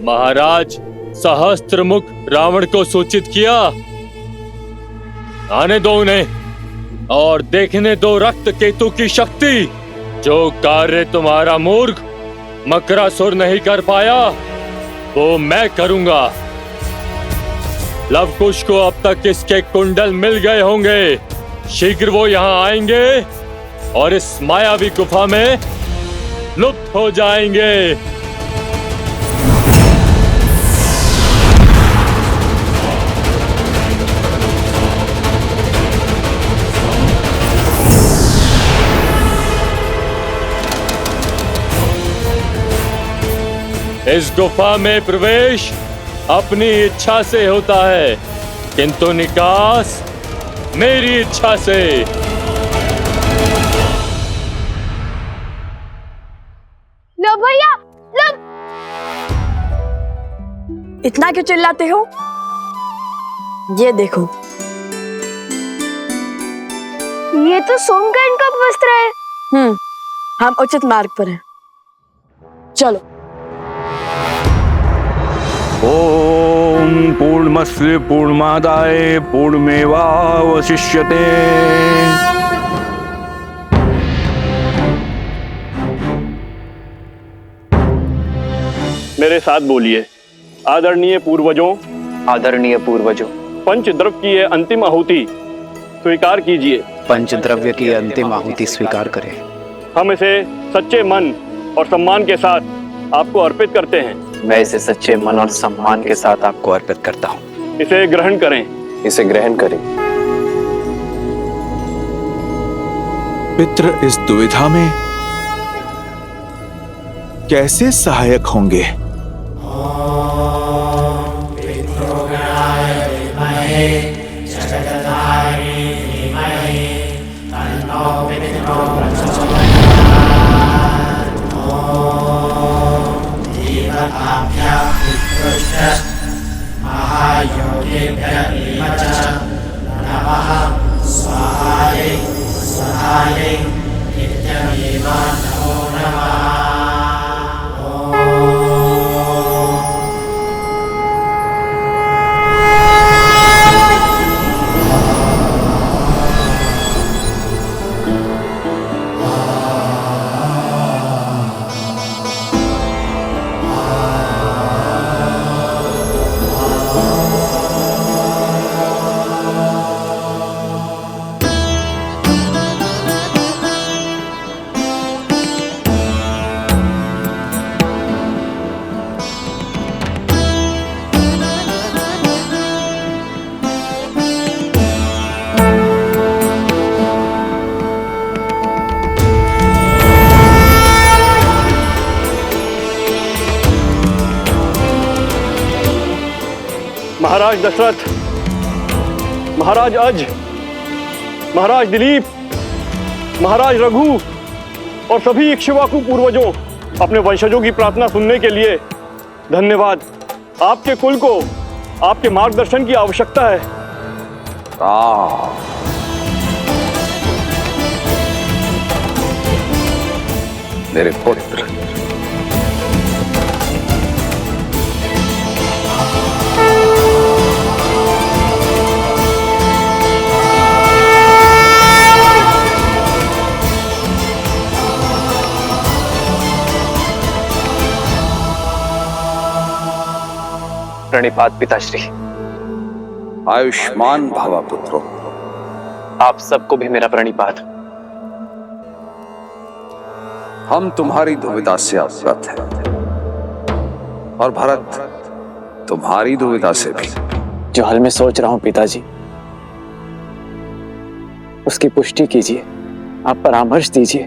महाराज सहस्त्रमुख रावण को सूचित किया, आने दो उन्हें और देखने दो रक्त केतु की शक्ति। जो कार्य तुम्हारा मूर्ख मकरासुर नहीं कर पाया वो मैं करूंगा। लवकुश को अब तक इसके कुंडल मिल गए होंगे, शीघ्र वो यहाँ आएंगे और इस मायावी गुफा में लुप्त हो जाएंगे। इस गुफा में प्रवेश अपनी इच्छा से होता है, किंतु निकास मेरी इच्छा से। लो भैया, लो। इतना क्यों चिल्लाते हो? ये देखो, ये तो सोमकर्ण का वस्त्र है। हम उचित मार्ग पर हैं। चलो। ओम पूर्णमस्य पूर्णमादाय पूर्णमेवावशिष्यते। मेरे साथ बोलिए। आदरणीय पूर्वजों, आदरणीय पूर्वजों, पंचद्रव्य की यह अंतिम आहुति स्वीकार कीजिए। पंचद्रव्य की अंतिम आहुति स्वीकार करें। हम इसे सच्चे मन और सम्मान के साथ आपको अर्पित करते हैं। मैं इसे सच्चे मन और सम्मान के साथ आपको अर्पित करता हूँ। इसे ग्रहण करें। इसे ग्रहण करें। पितृ इस दुविधा में कैसे सहायक होंगे? आप नमः स्वाहायै स्वाहायै नित्यमेव नमो नमः। महाराज दशरथ, महाराज अज, महाराज दिलीप, महाराज रघु और सभी इक्ष्वाकु पूर्वजों, अपने वंशजों की प्रार्थना सुनने के लिए धन्यवाद। आपके कुल को आपके मार्गदर्शन की आवश्यकता है। मेरे पुत्र, प्रणिपात पिताश्री। आयुष्मान भव पुत्रो। आप सबको भी मेरा प्रणिपात। हम तुम्हारी दुविधा से अवगत हैं और भरत तुम्हारी दुविधा से भी। जो हाल मैं सोच रहा हूं पिताजी, उसकी पुष्टि कीजिए, आप परामर्श दीजिए।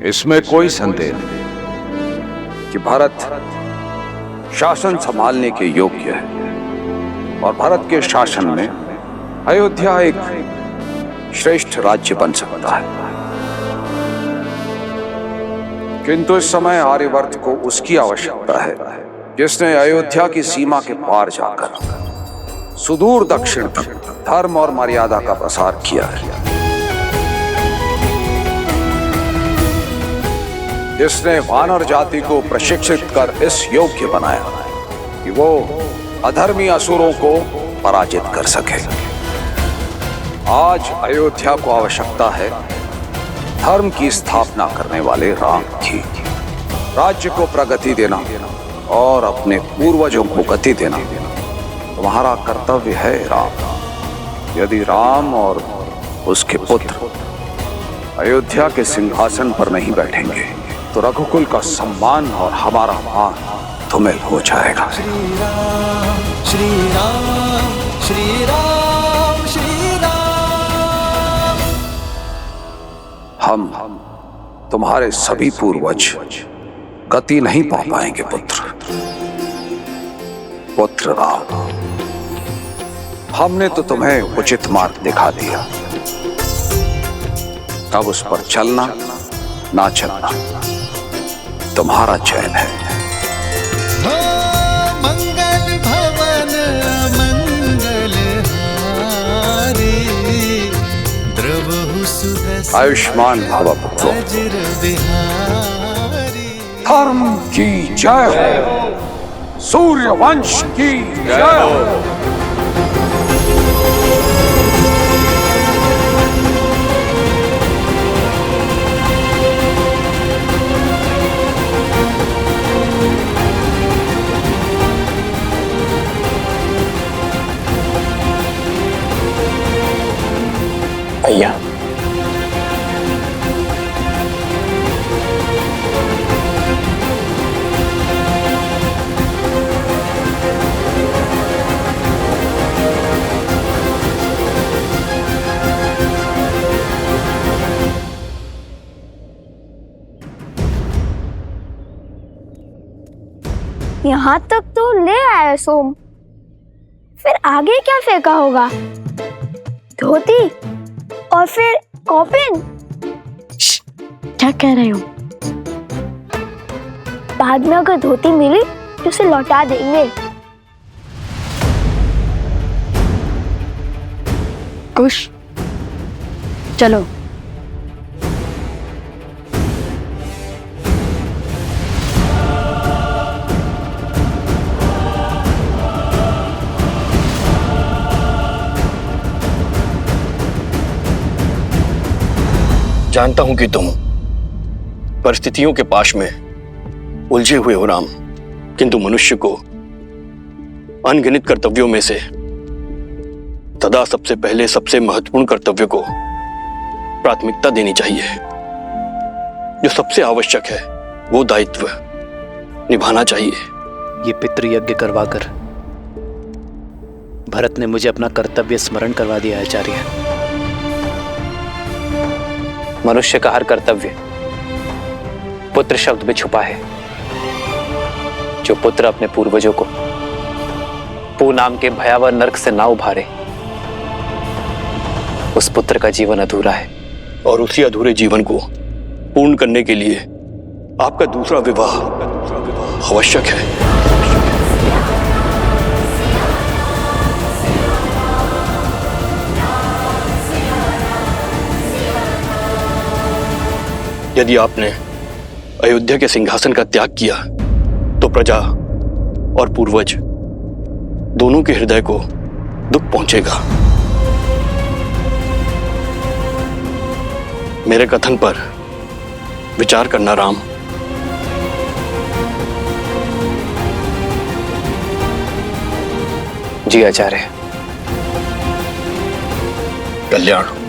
इसमें कोई संदेह नहीं कि भरत शासन संभालने के योग्य है और भरत के शासन में अयोध्या एक श्रेष्ठ राज्य बन सकता है। किंतु इस समय आर्यवर्त को उसकी आवश्यकता है जिसने अयोध्या की सीमा के पार जाकर सुदूर दक्षिण तक धर्म और मर्यादा का प्रसार किया है, जिसने वानर जाति को प्रशिक्षित कर इस योग्य बनाया कि वो अधर्मी असुरों को पराजित कर सके। आज अयोध्या को आवश्यकता है धर्म की स्थापना करने वाले राम की। राज्य को प्रगति देना और अपने पूर्वजों को गति देना तुम्हारा कर्तव्य है राम। यदि राम और उसके पुत्र अयोध्या के सिंहासन पर नहीं बैठेंगे तो रघुकुल का सम्मान और हमारा मान तुम्हें हो जाएगा। श्री राम श्री राम श्री राम श्री राम। हम तुम्हारे सभी पूर्वज गति नहीं पा पाएंगे पुत्र राम। हमने तो तुम्हें उचित मार्ग दिखा दिया, अब उस पर चलना ना चलना तुम्हारा चयन है। मंगल भवन मंगल हारी, द्रवहु सुदर्शन आयुष्मान भव पुत्रो। वज्र बिहारी। धर्म की जय हो, सूर्य वंश की जय हो। भैया, यहाँ तक तो ले आया सोम, फिर आगे क्या फेंका होगा? धोती और फिर कॉफिन। क्या कह रहे हो? बाद में अगर धोती मिली तो उसे लौटा देंगे। कुश, चलो। जानता हूं कि तुम परिस्थितियों के पाश में उलझे हुए हो राम, किंतु मनुष्य को अनगिनत कर्तव्यों में से सदा सबसे पहले सबसे महत्वपूर्ण कर्तव्य को प्राथमिकता देनी चाहिए। जो सबसे आवश्यक है वो दायित्व निभाना चाहिए। ये पितृयज्ञ करवाकर भरत ने मुझे अपना कर्तव्य स्मरण करवा दिया आचार्य। मनुष्य का हर कर्तव्य पुत्र शब्द में छुपा है। जो पुत्र अपने पूर्वजों को पू नाम के भयावह नरक से ना उभारे, उस पुत्र का जीवन अधूरा है। और उसी अधूरे जीवन को पूर्ण करने के लिए आपका दूसरा विवाह आवश्यक है। यदि आपने अयोध्या के सिंहासन का त्याग किया तो प्रजा और पूर्वज दोनों के हृदय को दुख पहुंचेगा। मेरे कथन पर विचार करना राम। जी आचार्य। कल्याण।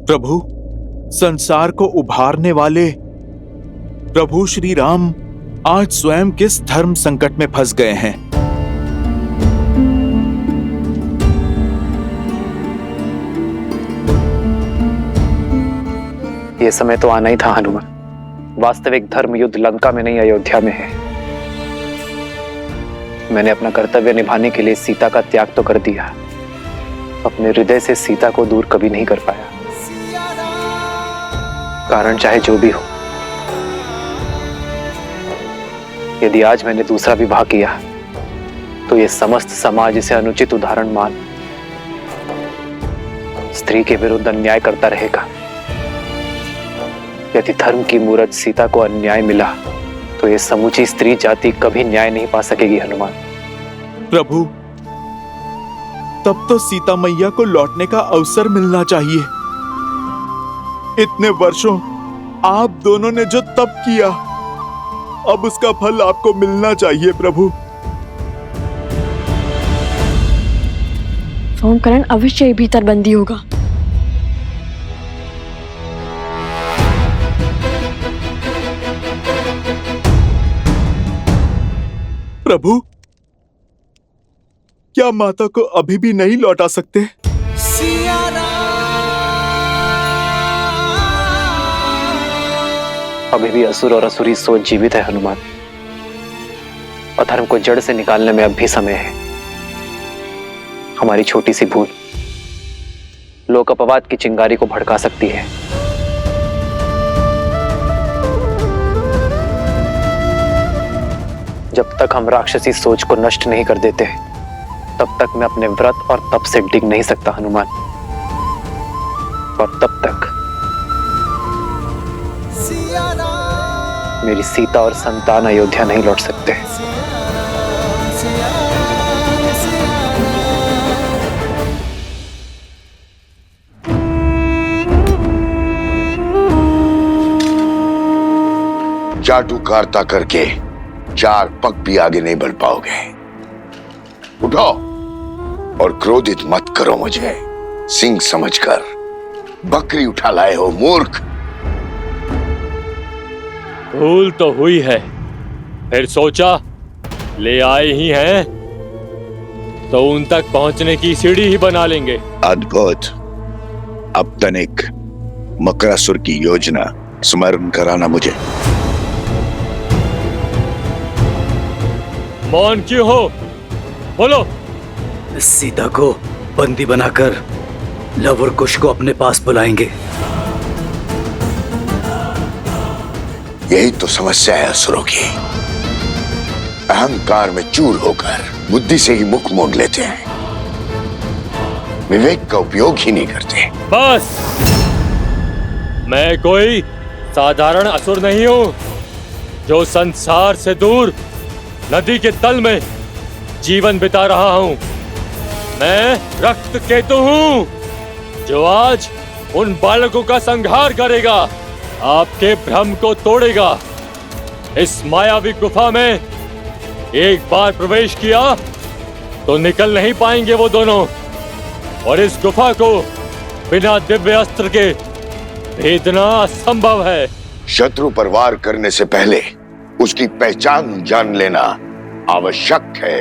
प्रभु, संसार को उभारने वाले प्रभु श्री राम आज स्वयं किस धर्म संकट में फंस गए हैं। ये समय तो आना ही था हनुमान। वास्तविक धर्म युद्ध लंका में नहीं, अयोध्या में है। मैंने अपना कर्तव्य निभाने के लिए सीता का त्याग तो कर दिया, अपने हृदय से सीता को दूर कभी नहीं कर पाया। कारण चाहे जो भी हो, यदि आज मैंने दूसरा विवाह किया तो ये समस्त समाज इसे अनुचित उदाहरण मान स्त्री के विरुद्ध अन्याय करता रहेगा। यदि धर्म की मूरत सीता को अन्याय मिला तो ये समूची स्त्री जाति कभी न्याय नहीं पा सकेगी हनुमान। प्रभु, तब तो सीता मैया को लौटने का अवसर मिलना चाहिए। इतने वर्षों आप दोनों ने जो तप किया, अब उसका फल आपको मिलना चाहिए प्रभु। सोमकरण अवश्य ही भीतर बंदी होगा। प्रभु, क्या माता को अभी भी नहीं लौटा सकते? अभी भी असुर और असुरी सोच जीवित है हनुमान। अधर्म को जड़ से निकालने में अब भी समय है। हमारी छोटी सी भूल लोक अपवाद की चिंगारी को भड़का सकती है। जब तक हम राक्षसी सोच को नष्ट नहीं कर देते, तब तक मैं अपने व्रत और तप से डिग नहीं सकता हनुमान। और तब तक मेरी सीता और संतान अयोध्या नहीं लौट सकते। चाटुकारिता करके चार पग भी आगे नहीं बढ़ पाओगे। उठो और क्रोधित मत करो मुझे। सिंह समझकर बकरी उठा लाए हो मूर्ख। भूल तो हुई है, फिर सोचा ले आए ही हैं तो उन तक पहुंचने की सीढ़ी ही बना लेंगे। अद्भुत। अब तनिक मकरासुर की योजना स्मरण कराना मुझे। मौन क्यों हो? बोलो, सीता को बंदी बनाकर लव और कुश को अपने पास बुलाएंगे। यही तो समस्या है असुरों की। अहंकार में चूर होकर बुद्धि से ही मुख मोड़ लेते हैं, विवेक का उपयोग ही नहीं करते। बस, मैं कोई साधारण असुर नहीं हूं जो संसार से दूर नदी के तल में जीवन बिता रहा हूं। मैं रक्त केतु हूं जो आज उन बालकों का संहार करेगा, आपके भ्रम को तोड़ेगा। इस मायावी गुफा में एक बार प्रवेश किया तो निकल नहीं पाएंगे वो दोनों, और इस गुफा को बिना दिव्य अस्त्र के भेदना असंभव है। शत्रु पर वार करने से पहले उसकी पहचान जान लेना आवश्यक है,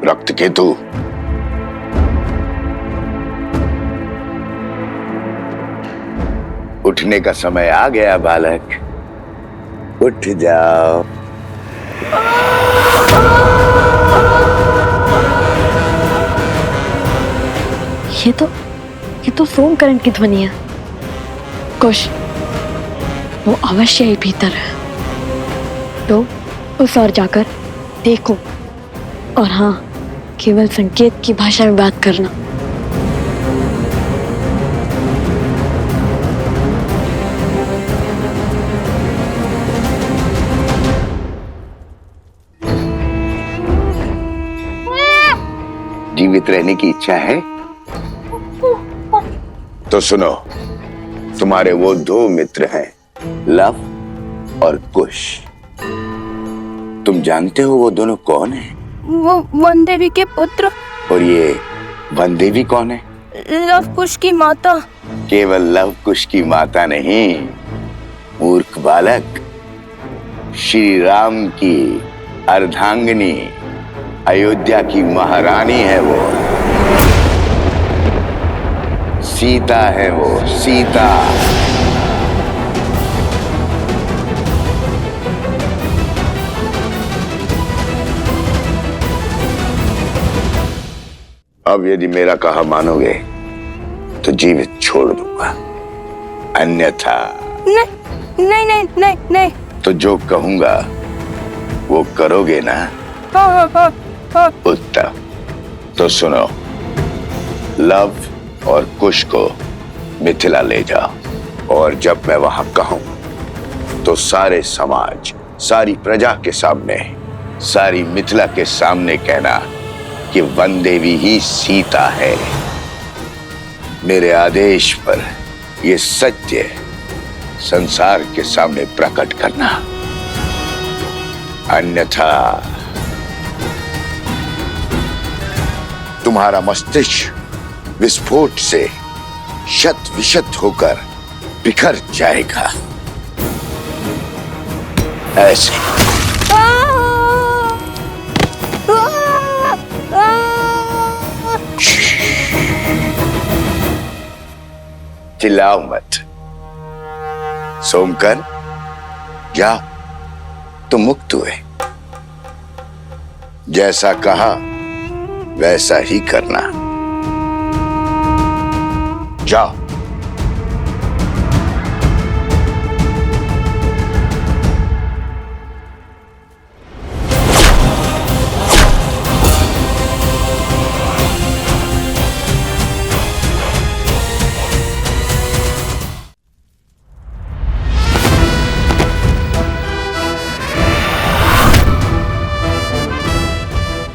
रक्त केतु। उठने का समय आ गया बालक, उठ जाओ। ये तो सोमकरण की ध्वनि है। कुश, वो अवश्य ही भीतर है, तो उस ओर जाकर देखो, और हाँ, केवल संकेत की भाषा में बात करना। जीवित रहने की इच्छा है तो सुनो, तुम्हारे वो दो मित्र हैं, लव और कुश। तुम जानते हो वो दोनों कौन हैं? वो वन देवी के पुत्र। और ये वन देवी कौन है? लव कुश की माता। केवल लव कुश की माता नहीं, मूर्ख बालक, श्री राम की अर्धांगिनी, अयोध्या की महारानी है वो। सीता है वो, सीता। अब यदि मेरा कहा मानोगे तो जीवित छोड़ दूंगा, अन्यथा नहीं नहीं नहीं नहीं नहीं। तो जो कहूंगा वो करोगे ना? हाँ। उत्तम, तो सुनो, लव और कुश को मिथिला ले जाओ, और जब मैं वहां कहूं तो सारे समाज, सारी प्रजा के सामने, सारी मिथिला के सामने कहना कि वन देवी ही सीता है। मेरे आदेश पर ये सत्य संसार के सामने प्रकट करना, अन्यथा तुम्हारा मस्तिष्क विस्फोट से शत विशत होकर बिखर जाएगा। ऐसे चिल्लाओ मत। सोमकर, जाओ, तुम मुक्त हुए। जैसा कहा वैसा ही करना। जाओ।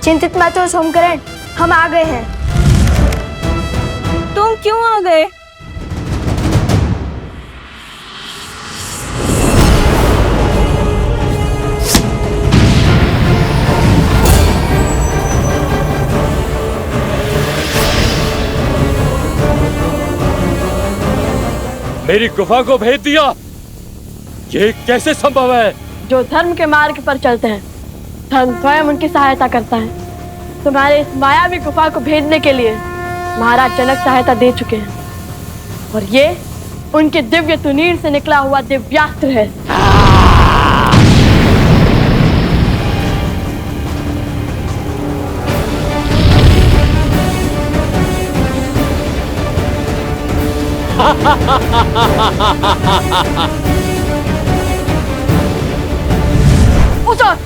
चिंतित मत हो सोमकरण, हम आ गए हैं। तुम क्यों आ गए? मेरी गुफा को भेज दिया, ये कैसे संभव है? जो धर्म के मार्ग पर चलते हैं, धर्म स्वयं उनकी सहायता करता है। तुम्हारे इस मायावी गुफा को भेजने के लिए महाराज जनक सहायता दे चुके हैं, और ये उनके दिव्य तुनीर से निकला हुआ दिव्यास्त्र है। उतर।